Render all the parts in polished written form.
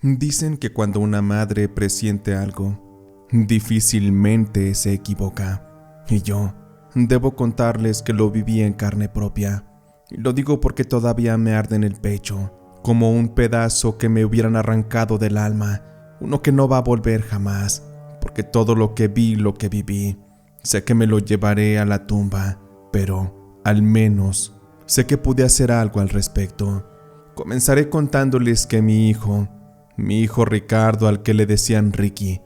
Dicen que cuando una madre presiente algo, difícilmente se equivoca. Y yo debo contarles que lo viví en carne propia. Y lo digo porque todavía me arde en el pecho, como un pedazo que me hubieran arrancado del alma, uno que no va a volver jamás, porque todo lo que vi, lo que viví, sé que me lo llevaré a la tumba, pero al menos sé que pude hacer algo al respecto. Comenzaré contándoles que mi hijo Ricardo, al que le decían Ricky,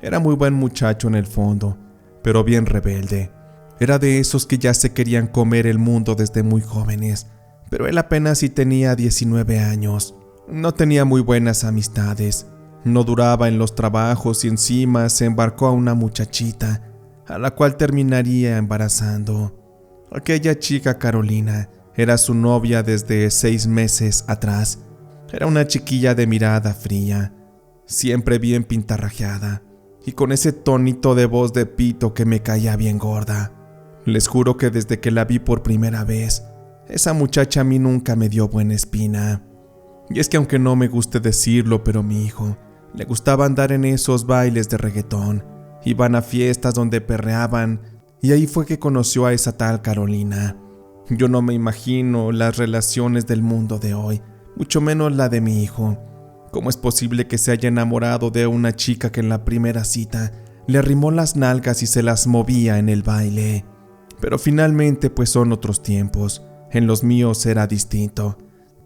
era muy buen muchacho en el fondo, pero bien rebelde. Era de esos que ya se querían comer el mundo desde muy jóvenes, pero él apenas si tenía 19 años. No tenía muy buenas amistades, no duraba en los trabajos y encima se embarcó a una muchachita, a la cual terminaría embarazando. Aquella chica Carolina era su novia desde 6 meses atrás. Era una chiquilla de mirada fría, siempre bien pintarrajeada, y con ese tonito de voz de pito que me caía bien gorda. Les juro que desde que la vi por primera vez, esa muchacha a mí nunca me dio buena espina. Y es que aunque no me guste decirlo, pero a mi hijo le gustaba andar en esos bailes de reggaetón. Iban a fiestas donde perreaban, y ahí fue que conoció a esa tal Carolina. Yo no me imagino las relaciones del mundo de hoy, mucho menos la de mi hijo. ¿Cómo es posible que se haya enamorado de una chica que en la primera cita le arrimó las nalgas y se las movía en el baile? Pero finalmente pues son otros tiempos, en los míos era distinto.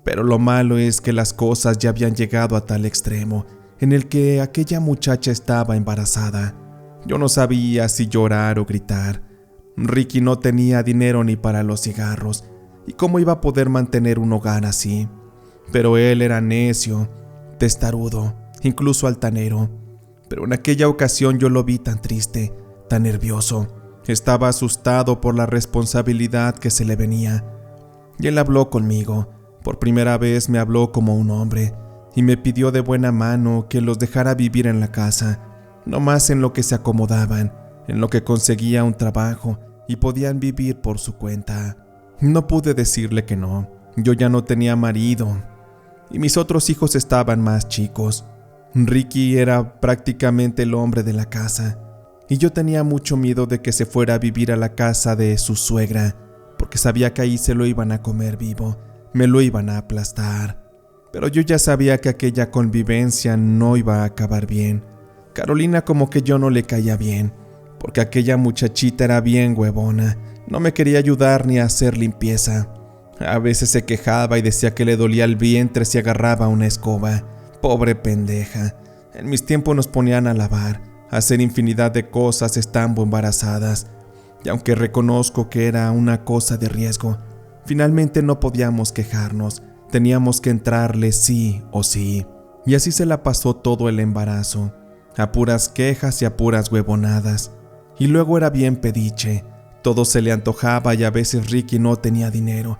Pero lo malo es que las cosas ya habían llegado a tal extremo, en el que aquella muchacha estaba embarazada. Yo no sabía si llorar o gritar. Ricky no tenía dinero ni para los cigarros, ¿y cómo iba a poder mantener un hogar así? Pero él era necio, testarudo, incluso altanero. Pero en aquella ocasión yo lo vi tan triste, tan nervioso. Estaba asustado por la responsabilidad que se le venía. Y él habló conmigo. Por primera vez me habló como un hombre y me pidió de buena mano que los dejara vivir en la casa, no más en lo que se acomodaban, en lo que conseguía un trabajo y podían vivir por su cuenta. No pude decirle que no. Yo ya no tenía marido y mis otros hijos estaban más chicos. Ricky era prácticamente el hombre de la casa y yo tenía mucho miedo de que se fuera a vivir a la casa de su suegra, porque sabía que ahí se lo iban a comer vivo, me lo iban a aplastar. Pero yo ya sabía que aquella convivencia no iba a acabar bien. Carolina como que yo no le caía bien, porque aquella muchachita era bien huevona, no me quería ayudar ni a hacer limpieza. A veces se quejaba y decía que le dolía el vientre si agarraba una escoba. Pobre pendeja. En mis tiempos nos ponían a lavar, a hacer infinidad de cosas estando embarazadas. Y aunque reconozco que era una cosa de riesgo, finalmente no podíamos quejarnos. Teníamos que entrarle sí o sí. Y así se la pasó todo el embarazo, a puras quejas y a puras huevonadas. Y luego era bien pediche. Todo se le antojaba y a veces Ricky no tenía dinero.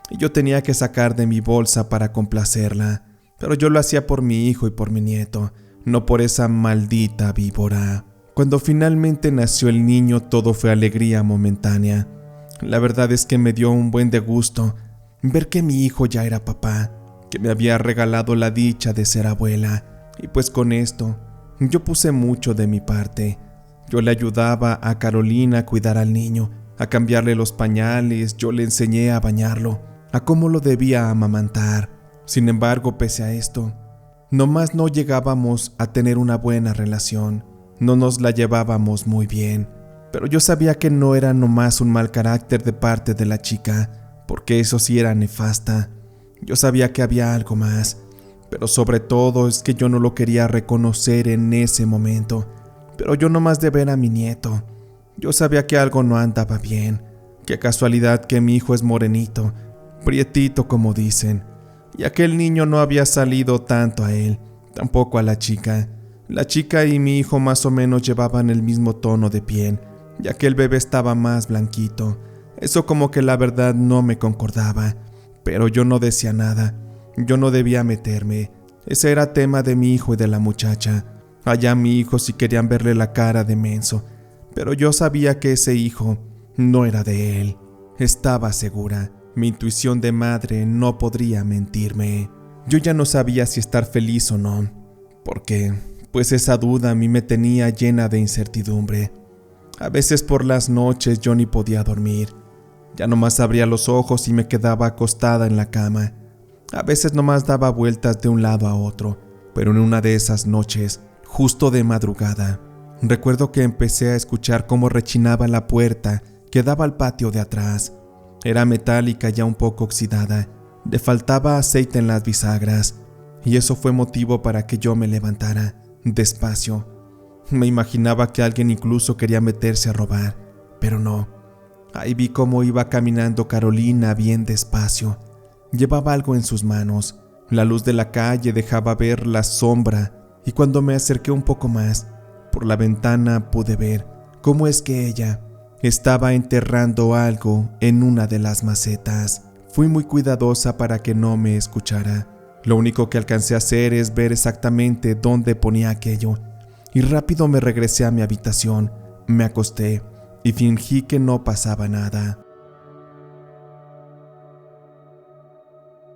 Y yo tenía que sacar de mi bolsa para complacerla, pero yo lo hacía por mi hijo y por mi nieto, no por esa maldita víbora. Cuando finalmente nació el niño, todo fue alegría momentánea. La verdad es que me dio un buen de gusto ver que mi hijo ya era papá, que me había regalado la dicha de ser abuela, y pues con esto yo puse mucho de mi parte. Yo le ayudaba a Carolina a cuidar al niño, a cambiarle los pañales, yo le enseñé a bañarlo, a cómo lo debía amamantar. Sin embargo, pese a esto, nomás no llegábamos a tener una buena relación, no nos la llevábamos muy bien. Pero yo sabía que no era nomás un mal carácter de parte de la chica, porque eso sí era nefasta. Yo sabía que había algo más, pero sobre todo es que yo no lo quería reconocer en ese momento. Pero yo nomás de ver a mi nieto, yo sabía que algo no andaba bien. Qué casualidad que mi hijo es morenito, prietito como dicen, y aquel niño no había salido tanto a él, tampoco a la chica. La chica y mi hijo más o menos llevaban el mismo tono de piel, y aquel bebé estaba más blanquito. Eso como que la verdad no me concordaba, pero yo no decía nada. Yo no debía meterme. Ese era tema de mi hijo y de la muchacha. Allá mi hijo si querían verle la cara de menso, pero yo sabía que ese hijo no era de él. Estaba segura. Mi intuición de madre no podría mentirme. Yo ya no sabía si estar feliz o no. Porque, pues esa duda a mí me tenía llena de incertidumbre. A veces por las noches yo ni podía dormir. Ya nomás abría los ojos y me quedaba acostada en la cama. A veces nomás daba vueltas de un lado a otro, pero en una de esas noches, justo de madrugada, recuerdo que empecé a escuchar cómo rechinaba la puerta que daba al patio de atrás. Era metálica, ya un poco oxidada, le faltaba aceite en las bisagras, y eso fue motivo para que yo me levantara, despacio. Me imaginaba que alguien incluso quería meterse a robar, pero no. Ahí vi cómo iba caminando Carolina bien despacio. Llevaba algo en sus manos. La luz de la calle dejaba ver la sombra, y cuando me acerqué un poco más, por la ventana pude ver cómo es que ella estaba enterrando algo en una de las macetas. Fui muy cuidadosa para que no me escuchara. Lo único que alcancé a hacer es ver exactamente dónde ponía aquello, y rápido me regresé a mi habitación, me acosté y fingí que no pasaba nada.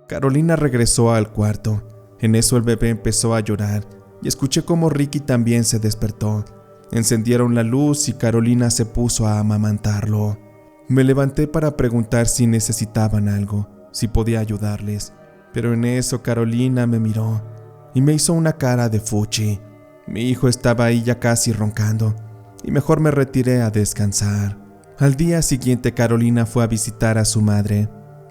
Carolina regresó al cuarto. En eso el bebé empezó a llorar y escuché cómo Ricky también se despertó. Encendieron la luz y Carolina se puso a amamantarlo. Me levanté para preguntar si necesitaban algo, si podía ayudarles, pero en eso Carolina me miró y me hizo una cara de fuchi. Mi hijo estaba ahí ya casi roncando y mejor me retiré a descansar. Al día siguiente Carolina fue a visitar a su madre.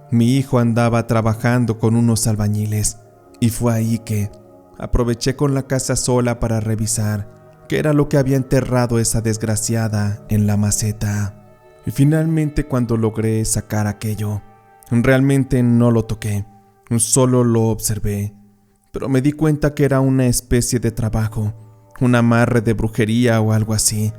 Mi hijo andaba trabajando con unos albañiles y fue ahí que aproveché con la casa sola para revisar qué era lo que había enterrado esa desgraciada en la maceta. Y finalmente cuando logré sacar aquello, realmente no lo toqué, solo lo observé, pero me di cuenta que era una especie de trabajo, un amarre de brujería o algo así,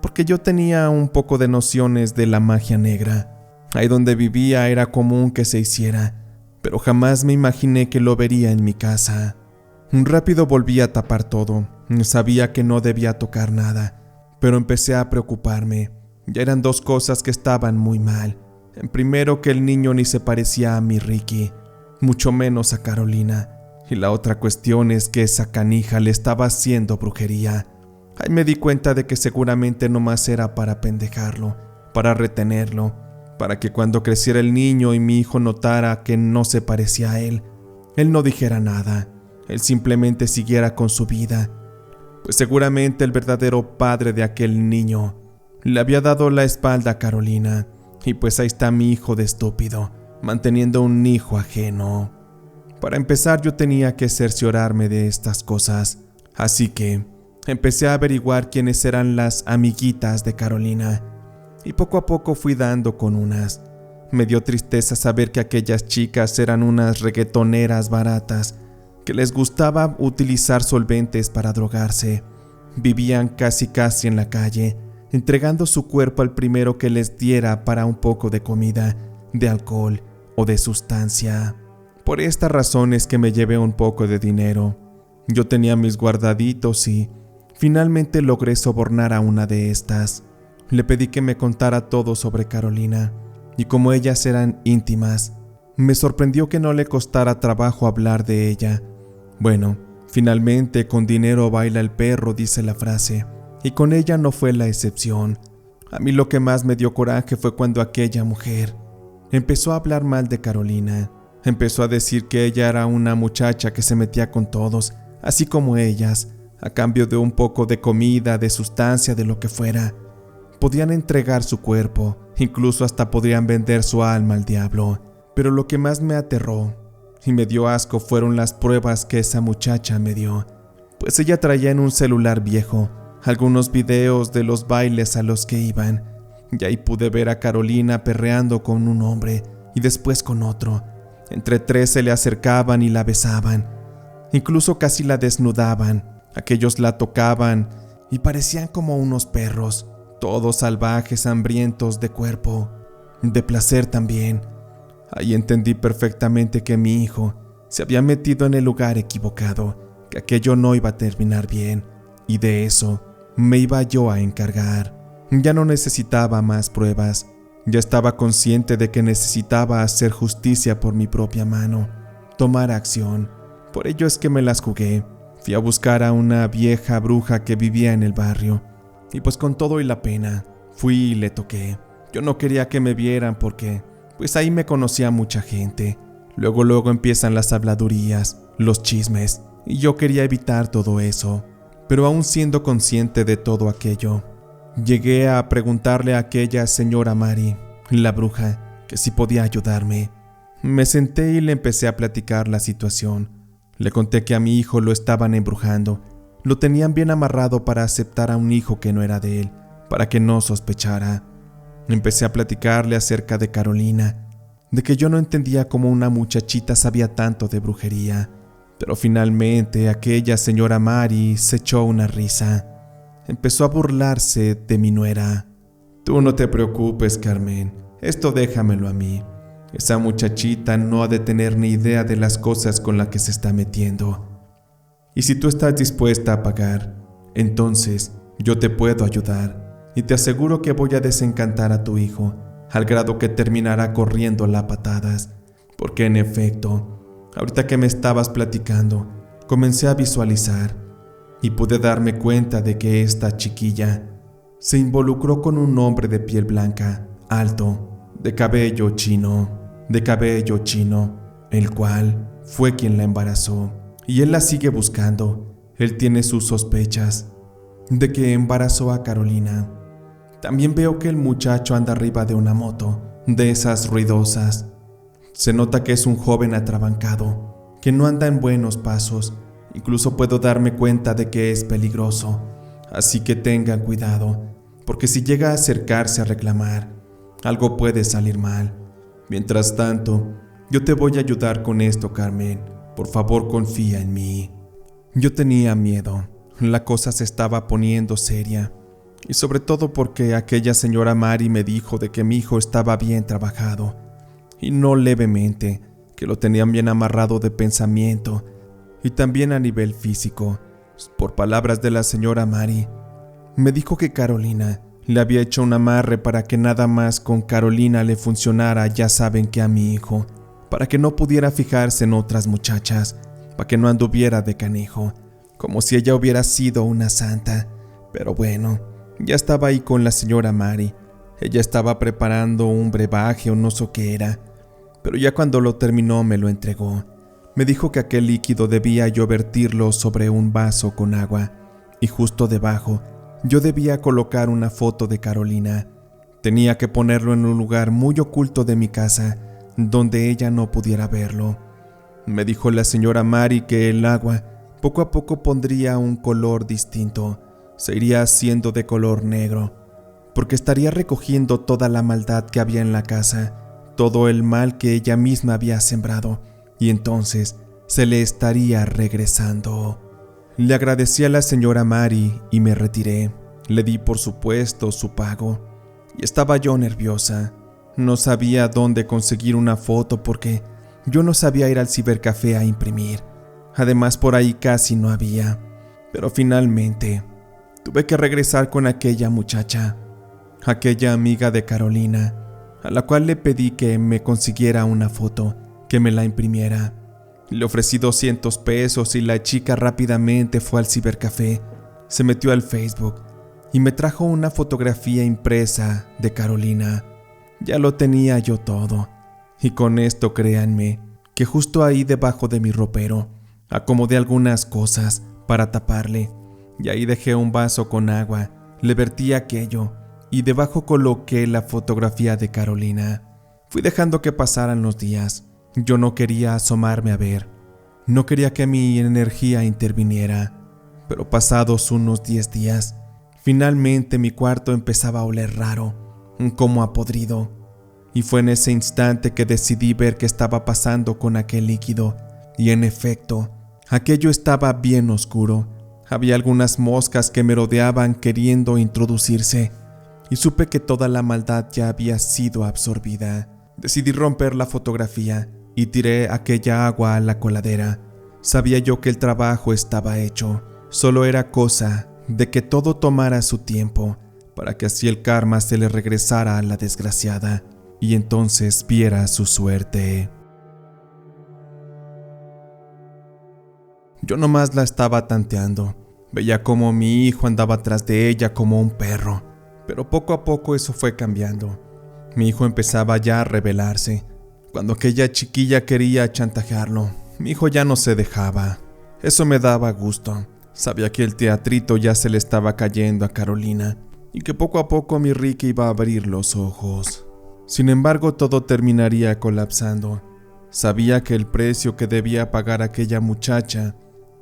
porque yo tenía un poco de nociones de la magia negra. Ahí donde vivía era común que se hiciera, pero jamás me imaginé que lo vería en mi casa. Rápido volví a tapar todo. Sabía que no debía tocar nada, pero empecé a preocuparme. Ya eran dos cosas que estaban muy mal. Primero, que el niño ni se parecía a mi Ricky, mucho menos a Carolina. Y la otra cuestión es que esa canija le estaba haciendo brujería. Ahí me di cuenta de que seguramente nomás era para pendejarlo, para retenerlo, para que cuando creciera el niño y mi hijo notara que no se parecía a él no dijera nada, él simplemente siguiera con su vida, pues seguramente el verdadero padre de aquel niño le había dado la espalda a Carolina, y pues ahí está mi hijo de estúpido, manteniendo un hijo ajeno. Para empezar yo tenía que cerciorarme de estas cosas, así que empecé a averiguar quiénes eran las amiguitas de Carolina, y poco a poco fui dando con unas. Me dio tristeza saber que aquellas chicas eran unas reggaetoneras baratas, que les gustaba utilizar solventes para drogarse. Vivían casi en la calle, entregando su cuerpo al primero que les diera para un poco de comida, de alcohol o de sustancia. Por esta razón es que me llevé un poco de dinero. Yo tenía mis guardaditos y finalmente logré sobornar a una de estas. Le pedí que me contara todo sobre Carolina, y como ellas eran íntimas, me sorprendió que no le costara trabajo hablar de ella. Bueno, finalmente con dinero baila el perro, dice la frase, y con ella no fue la excepción. A mí lo que más me dio coraje fue cuando aquella mujer empezó a hablar mal de Carolina. Empezó a decir que ella era una muchacha que se metía con todos, así como ellas, a cambio de un poco de comida, de sustancia, de lo que fuera. Podían entregar su cuerpo, incluso hasta podrían vender su alma al diablo. Pero lo que más me aterró y me dio asco fueron las pruebas que esa muchacha me dio, pues ella traía en un celular viejo algunos videos de los bailes a los que iban, y ahí pude ver a Carolina perreando con un hombre y después con otro. Entre tres se le acercaban y la besaban, incluso casi la desnudaban. Aquellos la tocaban y parecían como unos perros, todos salvajes, hambrientos de cuerpo, de placer también. Ahí entendí perfectamente que mi hijo se había metido en el lugar equivocado, que aquello no iba a terminar bien, y de eso me iba yo a encargar. Ya no necesitaba más pruebas, ya estaba consciente de que necesitaba hacer justicia por mi propia mano, tomar acción. Por ello es que me las jugué, Fui a buscar a una vieja bruja que vivía en el barrio. Y pues con todo y la pena, fui y le toqué. Yo no quería que me vieran porque, pues ahí me conocía mucha gente. Luego empiezan las habladurías, los chismes, y yo quería evitar todo eso. Pero aún siendo consciente de todo aquello, llegué a preguntarle a aquella señora Mari, la bruja, que si podía ayudarme. Me senté y le empecé a platicar la situación. Le conté que a mi hijo lo estaban embrujando. Lo tenían bien amarrado para aceptar a un hijo que no era de él, para que no sospechara. Empecé a platicarle acerca de Carolina, de que yo no entendía cómo una muchachita sabía tanto de brujería. Pero finalmente aquella señora Mari se echó una risa. Empezó a burlarse de mi nuera. Tú no te preocupes, Carmen, esto déjamelo a mí. Esa muchachita no ha de tener ni idea de las cosas con las que se está metiendo. Y si tú estás dispuesta a pagar, entonces yo te puedo ayudar y te aseguro que voy a desencantar a tu hijo, al grado que terminará corriéndola a patadas, porque en efecto, ahorita que me estabas platicando, comencé a visualizar y pude darme cuenta de que esta chiquilla se involucró con un hombre de piel blanca, alto, de cabello chino, el cual fue quien la embarazó. Y él la sigue buscando. Él tiene sus sospechas de que embarazó a Carolina. También veo que el muchacho anda arriba de una moto, de esas ruidosas. Se nota que es un joven atrabancado, que no anda en buenos pasos. Incluso puedo darme cuenta de que es peligroso. Así que tengan cuidado, porque si llega a acercarse a reclamar, algo puede salir mal. Mientras tanto, yo te voy a ayudar con esto, Carmen. Por favor, confía en mí. Yo tenía miedo. La cosa se estaba poniendo seria. Y sobre todo porque aquella señora Mari me dijo de que mi hijo estaba bien trabajado. Y no levemente, que lo tenían bien amarrado de pensamiento. Y también a nivel físico. Por palabras de la señora Mari, me dijo que Carolina le había hecho un amarre para que nada más con Carolina le funcionara, ya saben que a mi hijo, para que no pudiera fijarse en otras muchachas, para que no anduviera de canijo, como si ella hubiera sido una santa. Pero bueno, ya estaba ahí con la señora Mari. Ella estaba preparando un brebaje o no sé qué era, pero ya cuando lo terminó me lo entregó. Me dijo que aquel líquido debía yo vertirlo sobre un vaso con agua, y justo debajo yo debía colocar una foto de Carolina. Tenía que ponerlo en un lugar muy oculto de mi casa, donde ella no pudiera verlo. Me dijo la señora Mari que el agua poco a poco pondría un color distinto, se iría haciendo de color negro, porque estaría recogiendo toda la maldad que había en la casa, todo el mal que ella misma había sembrado, y entonces se le estaría regresando. Le agradecí a la señora Mari y me retiré. Le di por supuesto su pago. Y estaba yo nerviosa. No sabía dónde conseguir una foto porque yo no sabía ir al cibercafé a imprimir. Además, por ahí casi no había. Pero finalmente tuve que regresar con aquella muchacha, aquella amiga de Carolina, a la cual le pedí que me consiguiera una foto, que me la imprimiera. Le ofrecí 200 pesos y la chica rápidamente fue al cibercafé, se metió al Facebook y me trajo una fotografía impresa de Carolina. Ya lo tenía yo todo. Y con esto créanme que justo ahí debajo de mi ropero acomodé algunas cosas para taparle. Y ahí dejé un vaso con agua, le vertí aquello y debajo coloqué la fotografía de Carolina. Fui dejando que pasaran los días. Yo no quería asomarme a ver. No quería que mi energía interviniera. Pero pasados unos 10 días, finalmente mi cuarto empezaba a oler raro, como a podrido. Y fue en ese instante que decidí ver qué estaba pasando con aquel líquido. Y en efecto, aquello estaba bien oscuro. Había algunas moscas que merodeaban queriendo introducirse. Y supe que toda la maldad ya había sido absorbida. Decidí romper la fotografía y tiré aquella agua a la coladera. Sabía yo que el trabajo estaba hecho. Solo era cosa de que todo tomara su tiempo, para que así el karma se le regresara a la desgraciada y entonces viera su suerte. Yo nomás la estaba tanteando. Veía cómo mi hijo andaba tras de ella como un perro. Pero poco a poco eso fue cambiando. Mi hijo empezaba ya a rebelarse. Cuando aquella chiquilla quería chantajearlo, mi hijo ya no se dejaba. Eso me daba gusto. Sabía que el teatrito ya se le estaba cayendo a Carolina y que poco a poco mi Ricky iba a abrir los ojos. Sin embargo, todo terminaría colapsando. Sabía que el precio que debía pagar aquella muchacha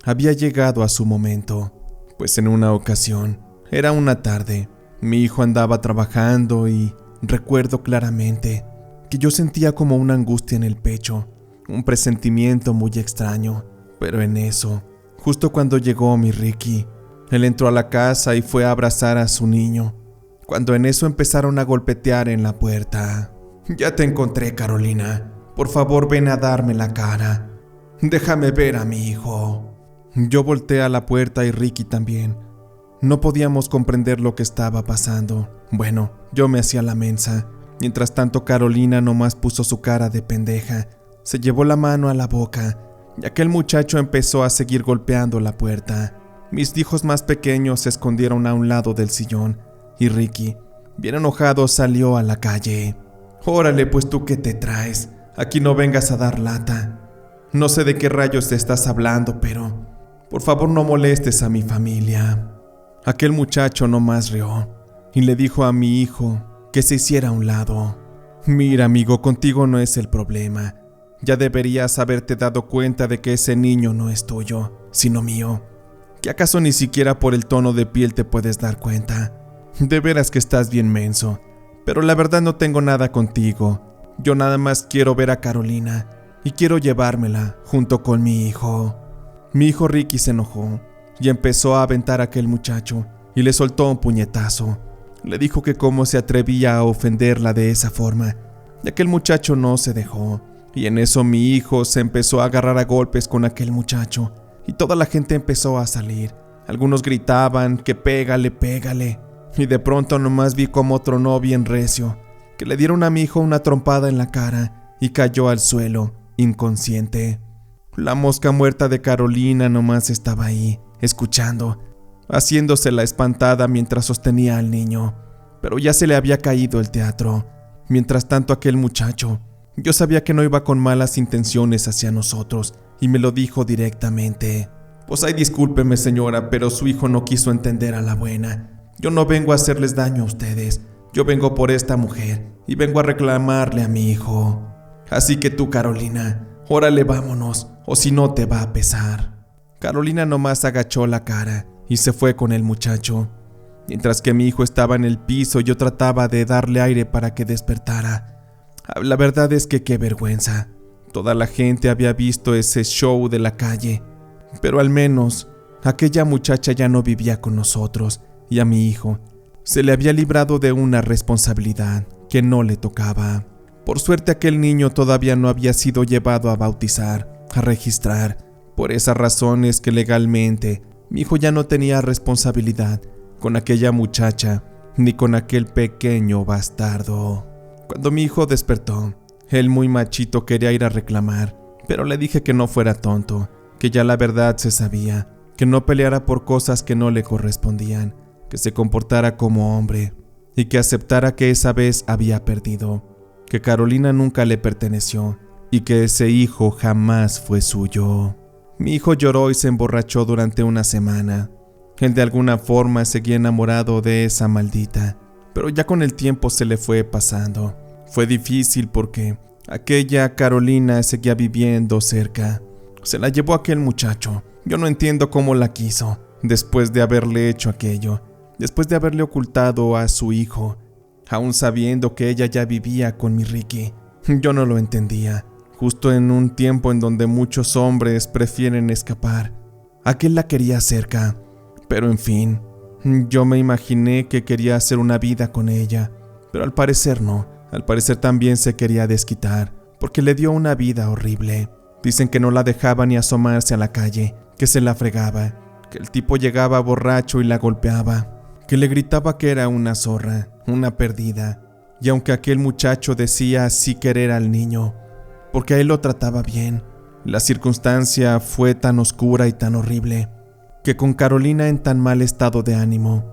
había llegado a su momento, pues en una ocasión, era una tarde, mi hijo andaba trabajando y recuerdo claramente que yo sentía como una angustia en el pecho, un presentimiento muy extraño, pero en eso, justo cuando llegó mi Ricky, él entró a la casa y fue a abrazar a su niño, cuando en eso empezaron a golpetear en la puerta. «Ya te encontré, Carolina. Por favor, ven a darme la cara. Déjame ver a mi hijo». Yo volteé a la puerta y Ricky también. No podíamos comprender lo que estaba pasando. Bueno, yo me hacía la mensa. Mientras tanto, Carolina nomás puso su cara de pendeja. Se llevó la mano a la boca y aquel muchacho empezó a seguir golpeando la puerta. Mis hijos más pequeños se escondieron a un lado del sillón y Ricky, bien enojado, salió a la calle. «Órale, pues tú qué te traes. Aquí no vengas a dar lata. No sé de qué rayos te estás hablando, pero por favor no molestes a mi familia». Aquel muchacho nomás rió y le dijo a mi hijo que se hiciera a un lado. «Mira, amigo, contigo no es el problema. Ya deberías haberte dado cuenta de que ese niño no es tuyo, sino mío. ¿Que acaso ni siquiera por el tono de piel te puedes dar cuenta? De veras que estás bien menso. Pero la verdad no tengo nada contigo. Yo nada más quiero ver a Carolina y quiero llevármela junto con mi hijo». Mi hijo Ricky se enojó y empezó a aventar a aquel muchacho y le soltó un puñetazo. Le dijo que cómo se atrevía a ofenderla de esa forma. Y aquel muchacho no se dejó. Y en eso mi hijo se empezó a agarrar a golpes con aquel muchacho y toda la gente empezó a salir. Algunos gritaban que pégale, pégale. Y de pronto nomás vi como tronó bien recio, que le dieron a mi hijo una trompada en la cara y cayó al suelo, inconsciente. La mosca muerta de Carolina nomás estaba ahí, escuchando, haciéndose la espantada mientras sostenía al niño. Pero ya se le había caído el teatro. Mientras tanto aquel muchacho, yo sabía que no iba con malas intenciones hacia nosotros y me lo dijo directamente. «Pues ay, discúlpeme señora, pero su hijo no quiso entender a la buena. Yo no vengo a hacerles daño a ustedes. Yo vengo por esta mujer y vengo a reclamarle a mi hijo. Así que tú, Carolina, órale, vámonos, o si no te va a pesar». Carolina nomás agachó la cara y se fue con el muchacho. Mientras que mi hijo estaba en el piso, yo trataba de darle aire para que despertara. La verdad es que qué vergüenza. Toda la gente había visto ese show de la calle, pero al menos aquella muchacha ya no vivía con nosotros y a mi hijo se le había librado de una responsabilidad que no le tocaba. Por suerte aquel niño todavía no había sido llevado a bautizar, a registrar. Por esas razones que legalmente mi hijo ya no tenía responsabilidad con aquella muchacha ni con aquel pequeño bastardo. Cuando mi hijo despertó, él muy machito quería ir a reclamar, pero le dije que no fuera tonto, que ya la verdad se sabía, que no peleara por cosas que no le correspondían, que se comportara como hombre y que aceptara que esa vez había perdido, que Carolina nunca le perteneció y que ese hijo jamás fue suyo. Mi hijo lloró y se emborrachó durante una semana. Él de alguna forma seguía enamorado de esa maldita, pero ya con el tiempo se le fue pasando. Fue difícil porque aquella Carolina seguía viviendo cerca. Se la llevó aquel muchacho. Yo no entiendo cómo la quiso, después de haberle hecho aquello, después de haberle ocultado a su hijo, aún sabiendo que ella ya vivía con mi Ricky. Yo no lo entendía. Justo en un tiempo en donde muchos hombres prefieren escapar, aquel la quería cerca. Pero en fin, yo me imaginé que quería hacer una vida con ella, pero al parecer no. Al parecer también se quería desquitar, porque le dio una vida horrible. Dicen que no la dejaba ni asomarse a la calle, que se la fregaba, que el tipo llegaba borracho y la golpeaba, que le gritaba que era una zorra, una perdida. Y aunque aquel muchacho decía sí querer al niño, porque a él lo trataba bien, La circunstancia fue tan oscura y tan horrible que con Carolina en tan mal estado de ánimo,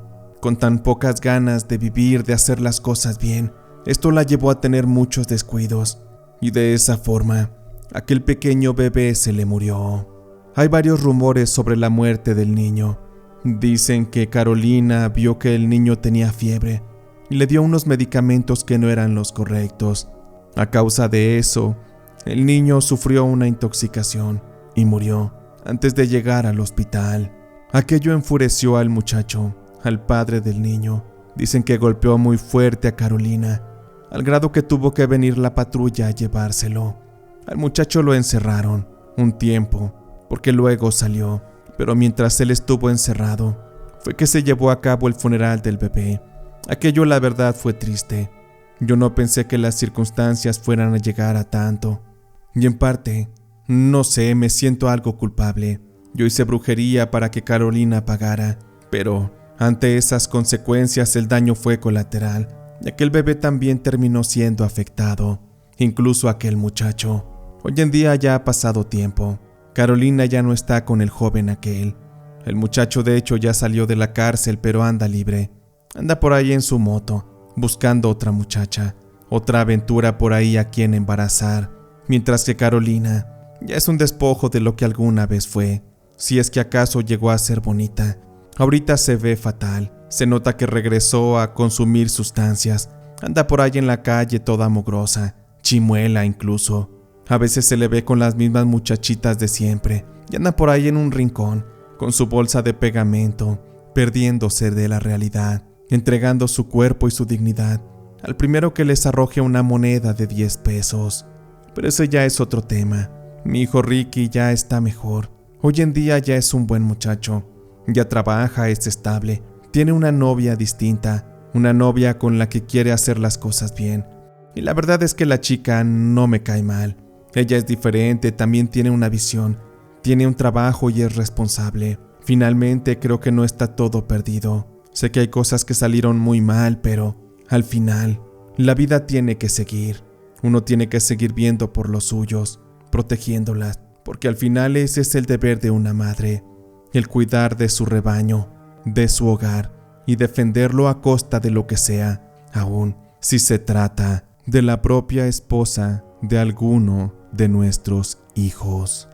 con tan pocas ganas de vivir, de hacer las cosas bien, esto la llevó a tener muchos descuidos y de esa forma aquel pequeño bebé se le murió. Hay varios rumores sobre la muerte del niño. Dicen que Carolina vio que el niño tenía fiebre y le dio unos medicamentos que no eran los correctos. A causa de eso, el niño sufrió una intoxicación y murió antes de llegar al hospital. Aquello enfureció al muchacho, al padre del niño. Dicen que golpeó muy fuerte a Carolina, al grado que tuvo que venir la patrulla a llevárselo. Al muchacho lo encerraron un tiempo, porque luego salió, pero mientras él estuvo encerrado, fue que se llevó a cabo el funeral del bebé. Aquello la verdad fue triste. Yo no pensé que las circunstancias fueran a llegar a tanto. Y en parte, no sé, me siento algo culpable. Yo hice brujería para que Carolina pagara, pero ante esas consecuencias el daño fue colateral, y aquel bebé también terminó siendo afectado, incluso aquel muchacho. Hoy en día ya ha pasado tiempo. Carolina ya no está con el joven aquel. El muchacho de hecho ya salió de la cárcel, pero anda libre. Anda por ahí en su moto, buscando otra muchacha, otra aventura por ahí a quien embarazar, mientras que Carolina ya es un despojo de lo que alguna vez fue, si es que acaso llegó a ser bonita. Ahorita se ve fatal, se nota que regresó a consumir sustancias, anda por ahí en la calle toda mugrosa, chimuela incluso. A veces se le ve con las mismas muchachitas de siempre y anda por ahí en un rincón, con su bolsa de pegamento, perdiéndose de la realidad, entregando su cuerpo y su dignidad al primero que les arroje una moneda de 10 pesos. Pero ese ya es otro tema. Mi hijo Ricky ya está mejor. Hoy en día ya es un buen muchacho. Ya trabaja, es estable, tiene una novia distinta, una novia con la que quiere hacer las cosas bien. Y la verdad es que la chica no me cae mal. Ella es diferente, también tiene una visión, tiene un trabajo y es responsable. Finalmente creo que no está todo perdido. Sé que hay cosas que salieron muy mal, pero al final la vida tiene que seguir. Uno tiene que seguir viendo por los suyos, protegiéndolas, porque al final ese es el deber de una madre, el cuidar de su rebaño, de su hogar y defenderlo a costa de lo que sea, aun si se trata de la propia esposa de alguno de nuestros hijos.